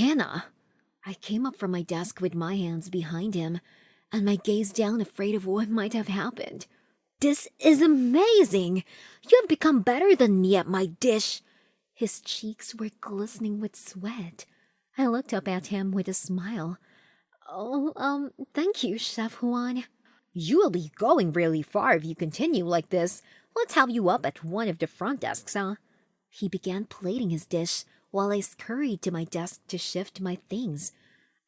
Hannah! I came up from my desk with my hands behind him and my gaze down, afraid of what might have happened. This is amazing! You have become better than me at my dish. His cheeks were glistening with sweat. I looked up at him with a smile. Oh, thank you, Chef Juan. You will be going really far if you continue like this. Let's have you up at one of the front desks, huh? He began plating his dish while I scurried to my desk to shift my things.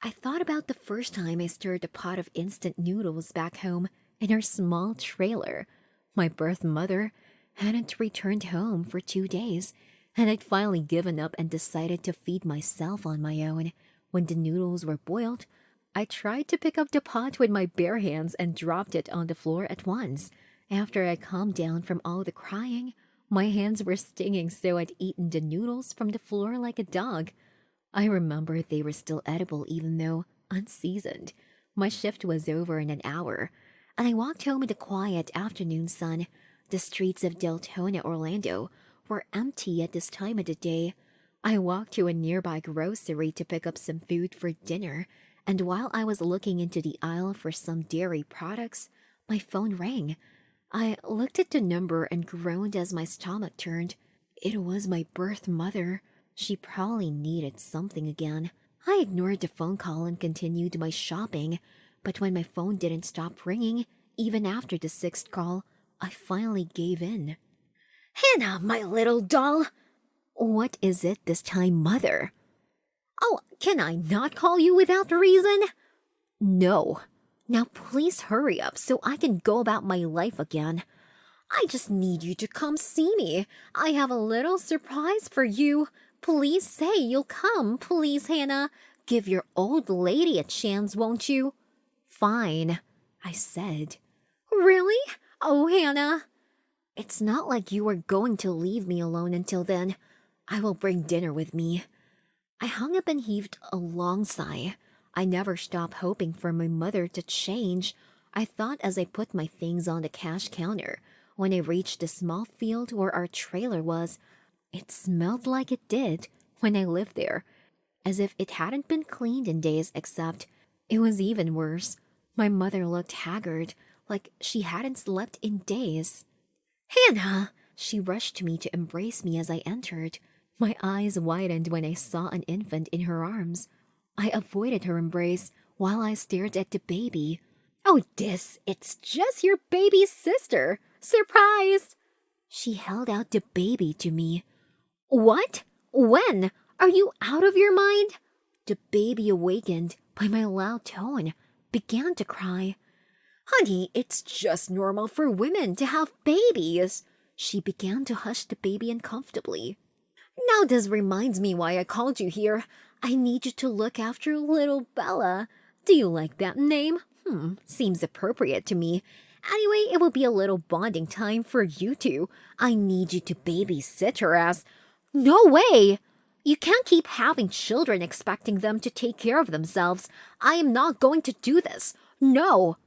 I thought about the first time I stirred a pot of instant noodles back home in our small trailer. My birth mother hadn't returned home for 2 days, and I'd finally given up and decided to feed myself on my own. When the noodles were boiled, I tried to pick up the pot with my bare hands and dropped it on the floor at once. After I calmed down from all the crying, my hands were stinging, so I'd eaten the noodles from the floor like a dog. I remember they were still edible even though unseasoned. My shift was over in an hour, and I walked home in the quiet afternoon sun. The streets of Deltona, Orlando, were empty at this time of the day. I walked to a nearby grocery to pick up some food for dinner, and while I was looking into the aisle for some dairy products, my phone rang. I looked at the number and groaned as my stomach turned. It was my birth mother. She probably needed something again. I ignored the phone call and continued my shopping, but when my phone didn't stop ringing, even after the sixth call, I finally gave in. Hannah, my little doll! What is it this time, Mother? Oh, can I not call you without reason? No. Now please hurry up so I can go about my life again. I just need you to come see me. I have a little surprise for you. Please say you'll come, please, Hannah. Give your old lady a chance, won't you? Fine, I said. Really? Oh, Hannah. It's not like you are going to leave me alone until then. I will bring dinner with me. I hung up and heaved a long sigh. I never stopped hoping for my mother to change. I thought as I put my things on the cash counter. When I reached the small field where our trailer was, it smelled like it did when I lived there, as if it hadn't been cleaned in days, except it was even worse. My mother looked haggard, like she hadn't slept in days. Hannah! She rushed to me to embrace me as I entered. My eyes widened when I saw an infant in her arms. I avoided her embrace while I stared at the baby. Oh, it's just your baby's sister. Surprise! She held out the baby to me. What? When? Are you out of your mind? The baby, awakened by my loud tone, began to cry. Honey, it's just normal for women to have babies. She began to hush the baby uncomfortably. Now this reminds me why I called you here. I need you to look after little Bella. Do you like that name? Seems appropriate to me. Anyway, it will be a little bonding time for you two. I need you to babysit her as... No way! You can't keep having children expecting them to take care of themselves. I am not going to do this. No.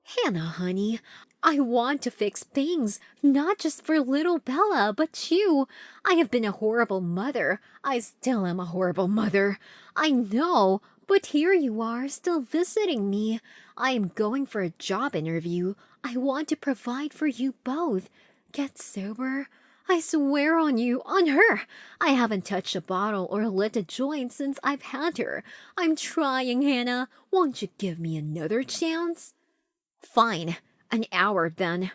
Hannah, honey, I want to fix things, not just for little Bella, but you. I have been a horrible mother. I still am a horrible mother. I know, but here you are, still visiting me. I am going for a job interview. I want to provide for you both. Get sober. I swear on you, on her. I haven't touched a bottle or lit a joint since I've had her. I'm trying, Hannah. Won't you give me another chance? Fine. An hour, then.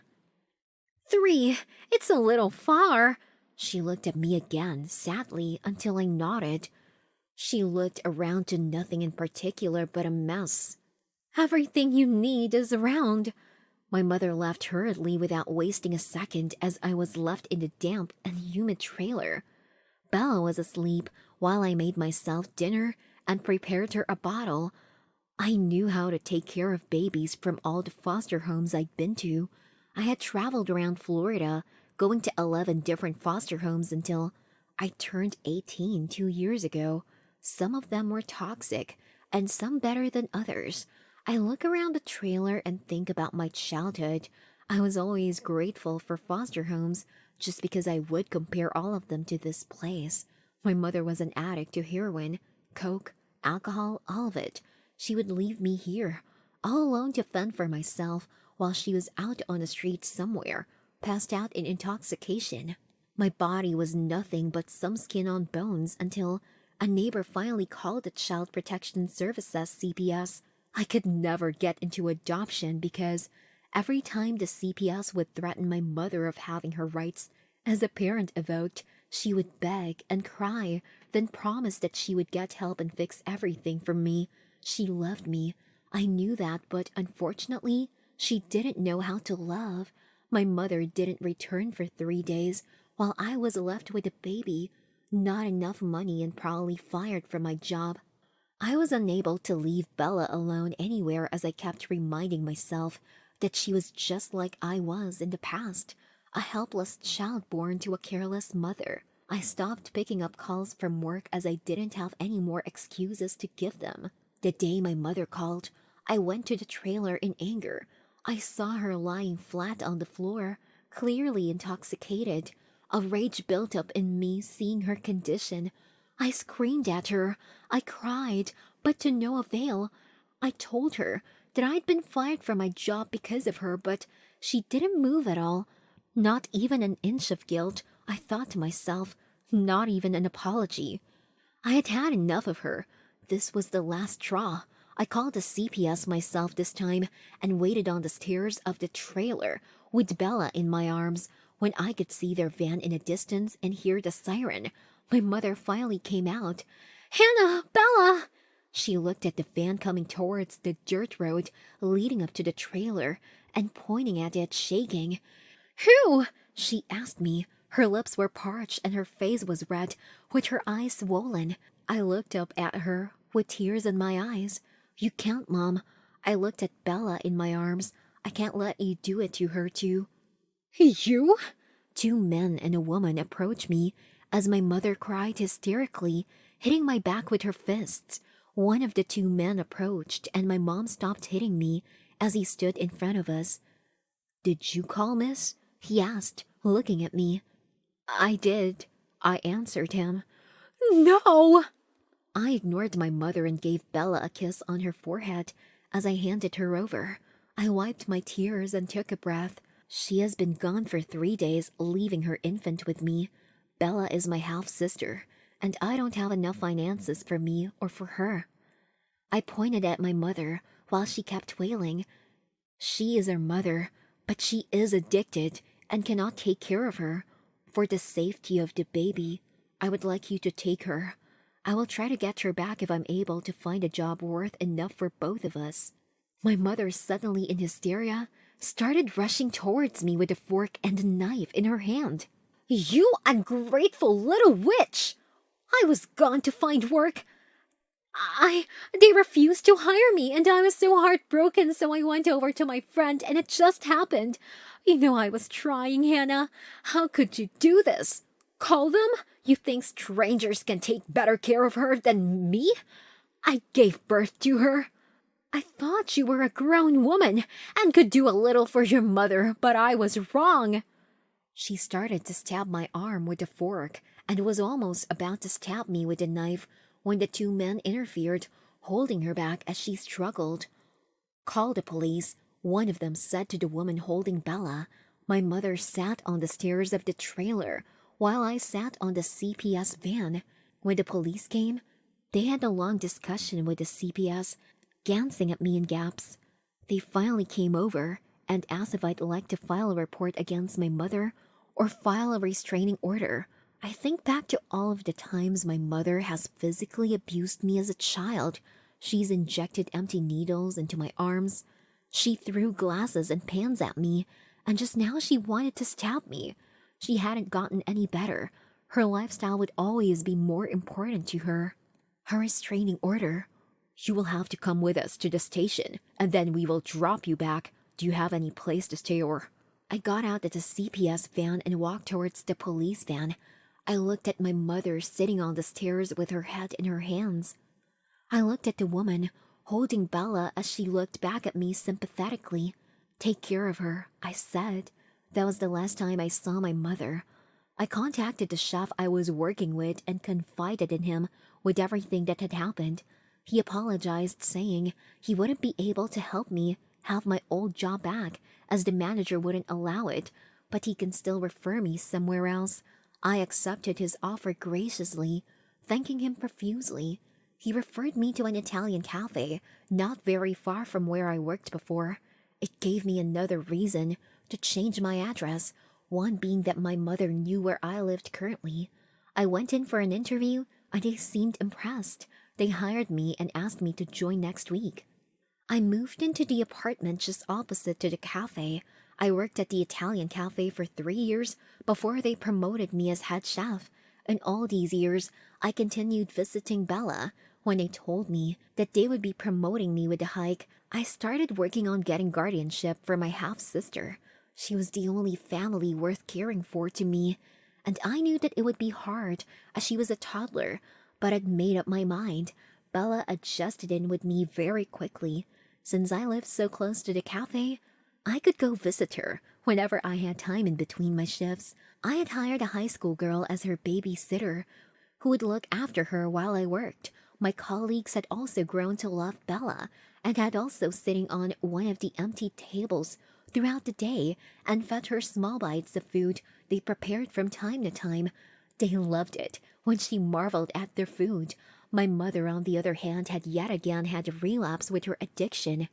3. It's a little far. She looked at me again, sadly, until I nodded. She looked around to nothing in particular but a mess. Everything you need is around. My mother left hurriedly without wasting a second as I was left in the damp and humid trailer. Bella was asleep while I made myself dinner and prepared her a bottle. I knew how to take care of babies from all the foster homes I'd been to. I had traveled around Florida, going to 11 different foster homes until I turned 18 2 years ago. Some of them were toxic, and some better than others. I look around the trailer and think about my childhood. I was always grateful for foster homes, just because I would compare all of them to this place. My mother was an addict to heroin, coke, alcohol, all of it. She would leave me here, all alone to fend for myself while she was out on the street somewhere, passed out in intoxication. My body was nothing but some skin on bones until a neighbor finally called the Child Protection Services CPS. I could never get into adoption because every time the CPS would threaten my mother of having her rights as a parent evoked, she would beg and cry, then promise that she would get help and fix everything for me. She loved me. I knew that, but unfortunately, she didn't know how to love. My mother didn't return for 3 days, while I was left with a baby, not enough money, and probably fired from my job. I was unable to leave Bella alone anywhere as I kept reminding myself that she was just like I was in the past, a helpless child born to a careless mother. I stopped picking up calls from work as I didn't have any more excuses to give them. The day my mother called, I went to the trailer in anger. I saw her lying flat on the floor, clearly intoxicated. A rage built up in me seeing her condition. I screamed at her. I cried, but to no avail. I told her that I'd been fired from my job because of her, but she didn't move at all. Not even an inch of guilt, I thought to myself, not even an apology. I had had enough of her. This was the last straw. I called the CPS myself this time and waited on the stairs of the trailer with Bella in my arms. When I could see their van in the distance and hear the siren, my mother finally came out. "Hannah! Bella!" She looked at the van coming towards the dirt road leading up to the trailer and pointing at it, shaking. "Who?" she asked me. Her lips were parched and her face was red, with her eyes swollen. I looked up at her with tears in my eyes. "You can't, Mom." I looked at Bella in my arms. "I can't let you do it to her, too." "You?" 2 men and a woman approached me as my mother cried hysterically, hitting my back with her fists. One of the 2 men approached and my mom stopped hitting me as he stood in front of us. "Did you call, miss?" he asked, looking at me. "I did," I answered him. "No!" I ignored my mother and gave Bella a kiss on her forehead as I handed her over. I wiped my tears and took a breath. She has been gone for 3 days, leaving her infant with me. Bella is my half-sister, and I don't have enough finances for me or for her. I pointed at my mother while she kept wailing. She is her mother, but she is addicted and cannot take care of her. For the safety of the baby, I would like you to take her. I will try to get her back if I'm able to find a job worth enough for both of us." My mother, suddenly in hysteria, started rushing towards me with a fork and a knife in her hand. "You ungrateful little witch! I was gone to find work. They refused to hire me, and I was so heartbroken, so I went over to my friend, and it just happened. You know I was trying, Hannah. How could you do this? Call them? You think strangers can take better care of her than me? I gave birth to her. I thought you were a grown woman and could do a little for your mother, but I was wrong." She started to stab my arm with a fork and was almost about to stab me with a knife when the 2 men interfered, holding her back as she struggled. "Call the police," one of them said to the woman holding Bella. My mother sat on the stairs of the trailer while I sat on the CPS van. When the police came, they had a long discussion with the CPS, glancing at me in gaps. They finally came over and asked if I'd like to file a report against my mother or file a restraining order. I think back to all of the times my mother has physically abused me as a child. She's injected empty needles into my arms. She threw glasses and pans at me, and just now she wanted to stab me. She hadn't gotten any better. Her lifestyle would always be more important to her. Her restraining order: "You will have to come with us to the station, and then we will drop you back. Do you have any place to stay or—" I got out of the CPS van and walked towards the police van. I looked at my mother sitting on the stairs with her head in her hands. I looked at the woman holding Bella as she looked back at me sympathetically. "Take care of her," I said. That was the last time I saw my mother. I contacted the chef I was working with and confided in him with everything that had happened. He apologized, saying he wouldn't be able to help me have my old job back as the manager wouldn't allow it, but he can still refer me somewhere else. I accepted his offer graciously, thanking him profusely. He referred me to an Italian cafe not very far from where I worked before. It gave me another reason to change my address, one being that my mother knew where I lived currently. I went in for an interview and they seemed impressed. They hired me and asked me to join next week. I moved into the apartment just opposite to the cafe. I worked at the Italian cafe for 3 years before they promoted me as head chef. In all these years, I continued visiting Bella. When they told me that they would be promoting me with the hike, I started working on getting guardianship for my half-sister. She was the only family worth caring for to me, and I knew that it would be hard as she was a toddler, but I'd made up my mind. Bella adjusted in with me very quickly. Since I lived so close to the cafe, I could go visit her whenever I had time in between my shifts. I had hired a high school girl as her babysitter who would look after her while I worked. My colleagues had also grown to love Bella and had also sitting on one of the empty tables throughout the day and fed her small bites of food they prepared from time to time. They loved it when she marveled at their food. My mother, on the other hand, had yet again had a relapse with her addiction.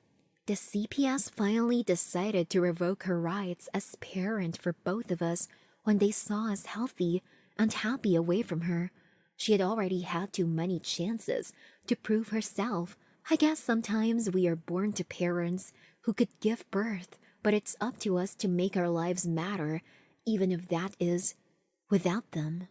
The CPS finally decided to revoke her rights as parent for both of us when they saw us healthy and happy away from her. She had already had too many chances to prove herself. I guess sometimes we are born to parents who could give birth, but it's up to us to make our lives matter, even if that is without them.